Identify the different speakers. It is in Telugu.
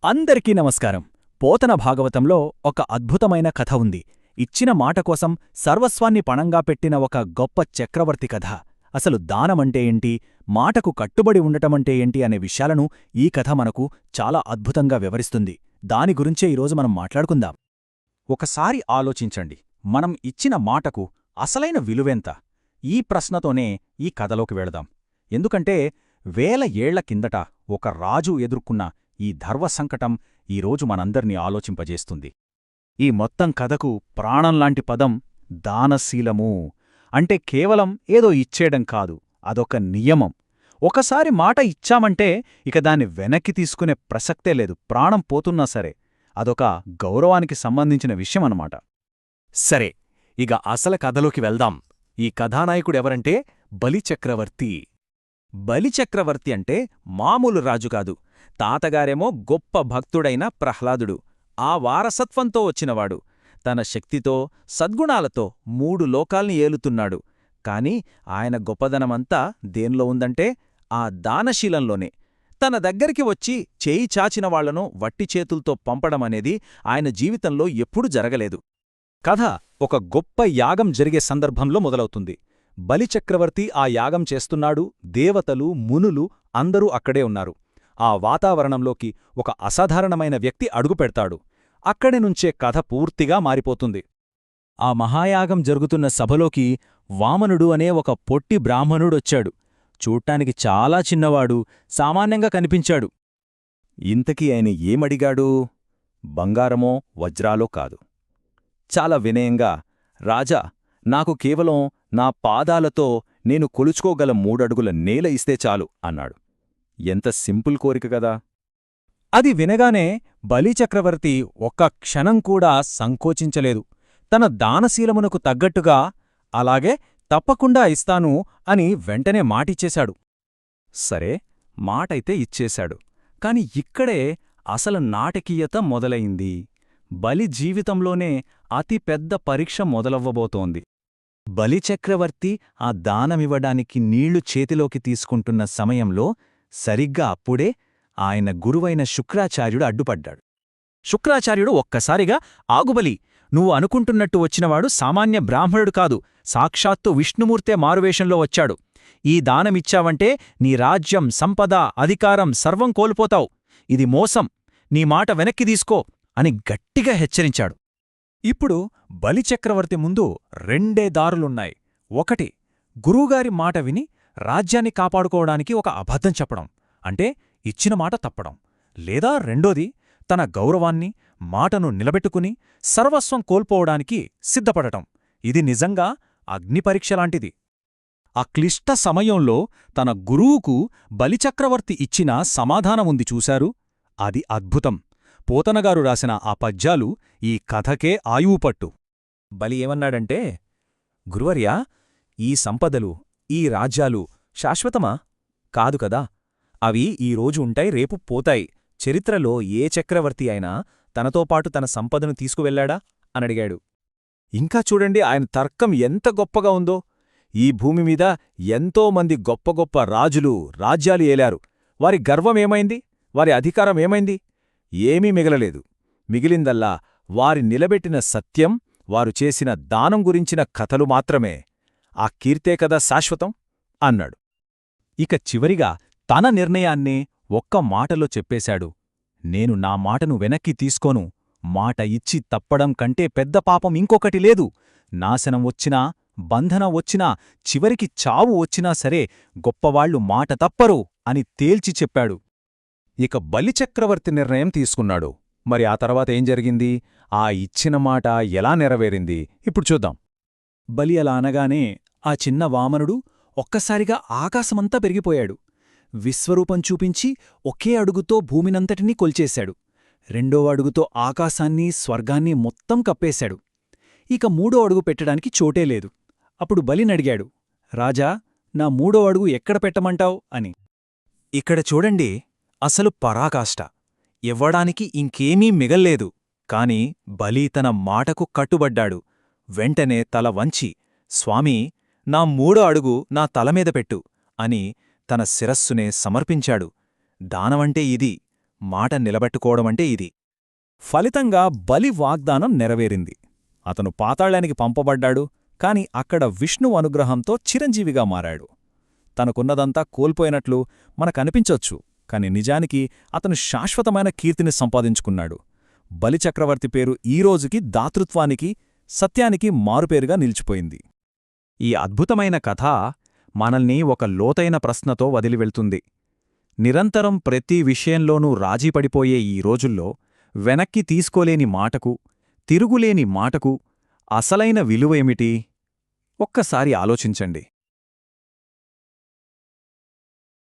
Speaker 1: అందరికీ నమస్కారం. పోతన భాగవతంలో ఒక అద్భుతమైన కథ ఉంది. ఇచ్చిన మాటకోసం సర్వస్వాన్ని పణంగా పెట్టిన ఒక గొప్ప చక్రవర్తి కథ. అసలు దానమంటే ఏంటి, మాటకు కట్టుబడి ఉండటమంటే ఏంటి అనే విషయాలను ఈ కథ మనకు చాలా అద్భుతంగా వివరిస్తుంది. దాని గురించే ఈరోజు మనం మాట్లాడుకుందాం. ఒకసారి ఆలోచించండి, మనం ఇచ్చిన మాటకు అసలైన విలువెంత? ఈ ప్రశ్నతోనే ఈ కథలోకి వెళదాం. ఎందుకంటే వేల ఏళ్ల కిందట ఒక రాజు ఎదుర్కొన్న ఈ ధర్మసంకటం ఈరోజు మనందర్నీ ఆలోచింపజేస్తుంది. ఈ మొత్తం కథకు ప్రాణంలాంటి పదం దానశీలము. అంటే కేవలం ఏదో ఇచ్చేయడం కాదు, అదొక నియమం. ఒకసారి మాట ఇచ్చామంటే ఇక దాన్ని వెనక్కి తీసుకునే ప్రసక్తే లేదు. ప్రాణం పోతున్నా సరే అదొక గౌరవానికి సంబంధించిన విషయమన్నమాట.
Speaker 2: సరే, ఇక అసలు కథలోకి వెళ్దాం. ఈ కథానాయకుడెవరంటే బలిచక్రవర్తి.
Speaker 1: బలిచక్రవర్తి అంటే మామూలు రాజు కాదు. తాతగారేమో గొప్ప భక్తుడైన ప్రహ్లాదుడు. ఆ వారసత్వంతో వచ్చినవాడు. తన శక్తితో, సద్గుణాలతో 3 లోకాల్ని ఏలుతున్నాడు. కాని ఆయన గొప్పదనమంతా దేన్లో ఉందంటే ఆ దానశీలంలోనే. తన దగ్గరికి వచ్చి చేయి చాచిన వాళ్లను వట్టి చేతుల్తో పంపడమనేది ఆయన జీవితంలో ఎప్పుడూ జరగలేదు. కథ ఒక గొప్ప యాగం జరిగే సందర్భంలో మొదలవుతుంది. బలిచక్రవర్తి ఆ యాగం చేస్తున్నాడు. దేవతలు, మునులు అందరూ అక్కడే ఉన్నారు. ఆ వాతావరణంలోకి ఒక అసాధారణమైన వ్యక్తి అడుగుపెడతాడు. అక్కడి నుంచే కథ పూర్తిగా మారిపోతుంది. ఆ మహాయాగం జరుగుతున్న సభలోకి వామనుడు అనే ఒక పొట్టి బ్రాహ్మణుడొచ్చాడు. చూడ్డానికి చాలా చిన్నవాడు, సామాన్యంగా కనిపించాడు. ఇంతకీ ఆయన ఏమడిగాడు? బంగారమో వజ్రాలో కాదు. చాలా వినయంగా, రాజా, నాకు కేవలం నా పాదాలతో నేను కొలుచుకోగల 3 అడుగుల నేల ఇస్తే చాలు అన్నాడు. ఎంత సింపుల్ కోరిక కదా! అది వినగానే బలిచక్రవర్తి ఒక్క క్షణం కూడా సంకోచించలేదు. తన దానశీలమునకు తగ్గట్టుగా, అలాగే తప్పకుండా ఇస్తాను అని వెంటనే మాటిచ్చేశాడు. సరే, మాటైతే ఇచ్చేశాడు. కాని ఇక్కడే అసలు నాటకీయత మొదలయింది. బలి జీవితంలోనే అతి పెద్ద పరీక్ష మొదలవ్వబోతోంది. బలిచక్రవర్తి ఆ దానమివ్వడానికి నీళ్లు చేతిలోకి తీసుకుంటున్న సమయంలో సరిగ్గా అప్పుడే ఆయన గురువైన శుక్రాచార్యుడు అడ్డుపడ్డాడు. శుక్రాచార్యుడు ఒక్కసారిగా, ఆగుబలి, నువ్వు అనుకుంటున్నట్టు వచ్చినవాడు సామాన్య బ్రాహ్మణుడు కాదు, సాక్షాత్తు విష్ణుమూర్తే మారువేషంలో వచ్చాడు. ఈ దానమిచ్చావంటే నీ రాజ్యం, సంపద, అధికారం సర్వం కోల్పోతావు. ఇది మోసం. నీ మాట వెనక్కి తీసుకో అని గట్టిగా హెచ్చరించాడు. ఇప్పుడు బలిచక్రవర్తి ముందు 2 దారులున్నాయి. ఒకటి, గురువుగారి మాట విని రాజ్యాన్ని కాపాడుకోవడానికి ఒక అబద్ధం చెప్పడం, అంటే ఇచ్చిన మాట తప్పడం. లేదా రెండోది, తన గౌరవాన్ని, మాటను నిలబెట్టుకుని సర్వస్వం కోల్పోవడానికి సిద్ధపడటం. ఇది నిజంగా అగ్నిపరీక్షలాంటిది. ఆ క్లిష్ట సమయంలో తన గురువుకు బలిచక్రవర్తి ఇచ్చిన సమాధానముంది చూశారు? అది అద్భుతం. పోతనగారు రాసిన ఆ పద్యాలు ఈ కథకే ఆయువుపట్టు. బలి ఏమన్నాడంటే, గురువర్యా, ఈ సంపదలు, ఈ రాజ్యాలు శాశ్వతమా? కాదు కదా. అవి ఈరోజు ఉంటాయి, రేపు పోతాయి. చరిత్రలో ఏ చక్రవర్తి అయినా తనతో పాటు తన సంపదను తీసుకువెళ్లాడా అనడిగాడు. ఇంకా చూడండి ఆయన తర్కం ఎంత గొప్పగా ఉందో. ఈ భూమిమీద ఎంతోమంది గొప్ప గొప్ప రాజులు, రాజ్యాలు ఏలారు. వారి గర్వమేమైంది? వారి అధికారమేమైంది? ఏమీ మిగలలేదు. మిగిలిందల్లా వారి నిలబెట్టిన సత్యం, వారు చేసిన దానం గురించిన కథలు మాత్రమే. ఆ కీర్తే కదా శాశ్వతం అన్నాడు. ఇక చివరిగా తన నిర్ణయాన్నే ఒక్క మాటలో చెప్పేశాడు. నేను నా మాటను వెనక్కి తీసుకోను. మాట ఇచ్చి తప్పడం కంటే పెద్ద పాపం ఇంకొకటి లేదు. నాశనం వచ్చినా, బంధనం వచ్చినా, చివరికి చావు వచ్చినా సరే గొప్పవాళ్లు మాట తప్పరు అని తేల్చి చెప్పాడు. ఇక బలిచక్రవర్తి నిర్ణయం తీసుకున్నాడు. మరి ఆ తర్వాత ఏం జరిగింది? ఆ ఇచ్చిన మాట ఎలా నెరవేరింది? ఇప్పుడు చూద్దాం. బలి అలా అనగానే ఆ చిన్న వామనుడు ఒక్కసారిగా ఆకాశమంతా పెరిగిపోయాడు. విశ్వరూపం చూపించి ఒకే అడుగుతో భూమినంతటినీ కొల్చేశాడు. 2వ అడుగుతో ఆకాశాన్ని, స్వర్గాన్ని మొత్తం కప్పేశాడు. ఇక 3వ అడుగు పెట్టడానికి చోటే లేదు. అప్పుడు బలినడిగాడు, రాజా, నా 3వ అడుగు ఎక్కడ పెట్టమంటావ్ అని. ఇక్కడ చూడండి, అసలు పరాకాష్ట. ఇవ్వడానికి ఇంకేమీ మిగల్లేదు. కాని బలి తన మాటకు కట్టుబడ్డాడు. వెంటనే తల వంచి, స్వామీ, నా 3వ అడుగు నా తలమీద పెట్టు అని తన శిరస్సునే సమర్పించాడు. దానమంటే ఇది. మాట నిలబెట్టుకోవడమంటే ఇది. ఫలితంగా బలి వాగ్దానం నెరవేరింది. అతను పాతాళానికి పంపబడ్డాడు, కాని అక్కడ విష్ణువు అనుగ్రహంతో చిరంజీవిగా మారాడు. తనకున్నదంతా కోల్పోయినట్లు మనకనిపించొచ్చు, కాని నిజానికి అతను శాశ్వతమైన కీర్తిని సంపాదించుకున్నాడు. బలిచక్రవర్తి పేరు ఈ రోజుకి దాతృత్వానికి, సత్యానికి మారుపేరుగా నిలిచిపోయింది.
Speaker 2: ఈ అద్భుతమైన కథ మనల్ని ఒక లోతైన ప్రశ్నతో వదిలివెళ్తుంది. నిరంతరం ప్రతి విషయంలోనూ రాజీపడిపోయే ఈ రోజుల్లో వెనక్కి తీసుకోలేని మాటకు, తిరుగులేని మాటకు అసలైన విలువేమిటి? ఒక్కసారి ఆలోచించండి.